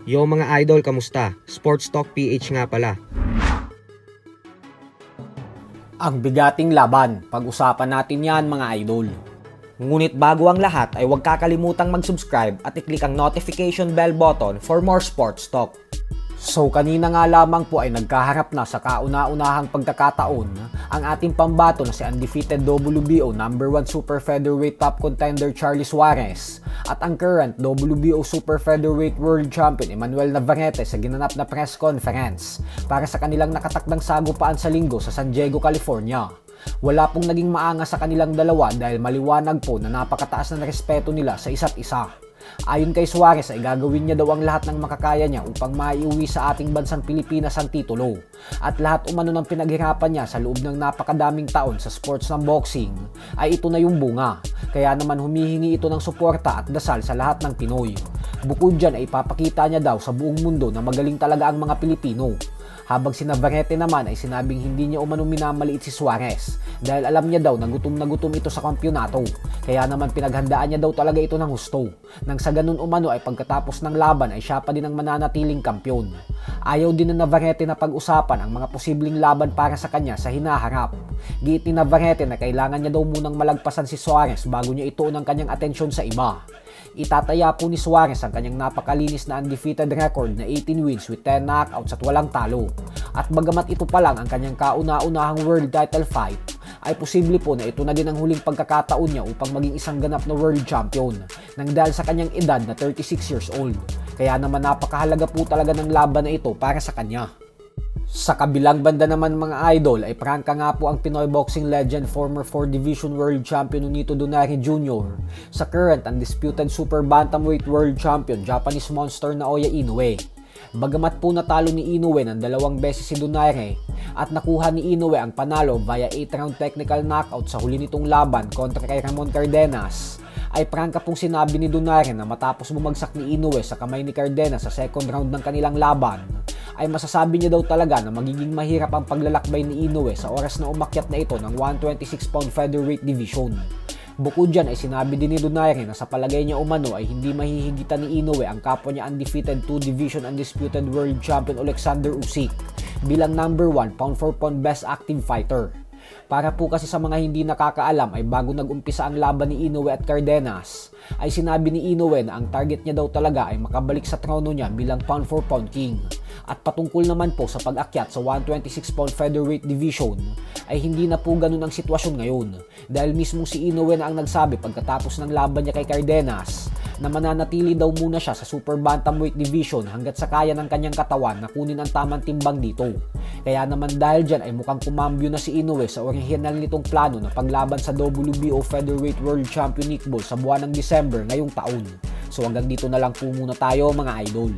Yo mga idol, kamusta? Sports Talk PH nga pala. Ang bigating laban, pag-usapan natin yan mga idol. Ngunit bago ang lahat ay huwag kakalimutang mag-subscribe at i-click ang notification bell button for more sports talk. So kanina nga lamang po ay nagkaharap na sa kauna-unahang pagkakataon ang ating pambato na si undefeated WBO number 1 super featherweight top contender Charlie Suarez at ang current WBO super featherweight world champion Emmanuel Navarrete sa ginanap na press conference para sa kanilang nakatakdang sagupaan sa linggo sa San Diego, California. Wala pong naging maangas sa kanilang dalawa dahil maliwanag po na napakataas na respeto nila sa isa't isa. Ayon kay Suarez ay gagawin niya daw ang lahat ng makakaya niya upang maiuwi sa ating bansang Pilipinas ang titulo. At lahat umano ng pinaghirapan niya sa loob ng napakadaming taon sa sports ng boxing ay ito na yung bunga. Kaya naman humihingi ito ng suporta at dasal sa lahat ng Pinoy. Bukod dyan ay ipapakita niya daw sa buong mundo na magaling talaga ang mga Pilipino. Habang si Navarrete naman ay sinabing hindi niya umano minamaliit si Suarez dahil alam niya daw na gutom ito sa kampyonato. Kaya naman pinaghandaan niya daw talaga ito ng husto. Nang sa ganun umano ay pagkatapos ng laban ay siya pa din ang mananatiling kampyon. Ayaw din ng Navarrete na pag-usapan ang mga posibleng laban para sa kanya sa hinaharap. Giit ni Navarrete na kailangan niya daw munang malagpasan si Suarez bago niya ituon ang kanyang atensyon sa iba. Itataya po ni Suarez ang kanyang napakalinis na undefeated record na 18 wins with 10 knockouts at walang talo. At bagamat ito pa lang ang kanyang kauna-unahang world title fight, ay posible po na ito na din ang huling pagkakataon niya upang maging isang ganap na world champion nang dahil sa kanyang edad na 36 years old. Kaya naman napakahalaga po talaga ng laban na ito para sa kanya. Sa kabilang banda naman mga idol ay prangka nga po ang Pinoy boxing legend former 4 Division World Champion Nonito Donaire Jr. sa current undisputed super bantamweight world champion Japanese monster Naoya Inoue. Bagamat po natalo ni Inoue ng 2 beses si Donaire at nakuha ni Inoue ang panalo via 8-round technical knockout sa huli nitong laban kontra kay Ramon Cardenas, ay prangka pong sinabi ni Donaire na matapos bumagsak ni Inoue sa kamay ni Cardenas sa second round ng kanilang laban, ay masasabi niya daw talaga na magiging mahirap ang paglalakbay ni Inoue sa oras na umakyat na ito ng 126-pound featherweight division. Bukod dyan ay sinabi din ni Donaire na sa palagay niya umano ay hindi mahihigitan ni Inoue ang kapwa niya undefeated 2-division undisputed world champion Alexander Usyk bilang number 1 pound for pound best active fighter. Para po kasi sa mga hindi nakakaalam ay bago nag-umpisa ang laban ni Inoue at Cardenas, ay sinabi ni Inoue na ang target niya daw talaga ay makabalik sa trono niya bilang pound for pound king. At patungkol naman po sa pag-akyat sa 126-pound featherweight division ay hindi na po ganun ang sitwasyon ngayon dahil mismong si Inoue na ang nagsabi pagkatapos ng laban niya kay Cardenas na mananatili daw muna siya sa super bantamweight division hanggat sa kaya ng kanyang katawan na kunin ang tamang timbang dito. Kaya naman dahil dyan ay mukhang kumambyo na si Inoue sa orihinal nitong plano na paglaban sa WBO featherweight world champion Nick Ball sa buwan ng December ngayong taon. So hanggang dito na lang po muna tayo mga idol.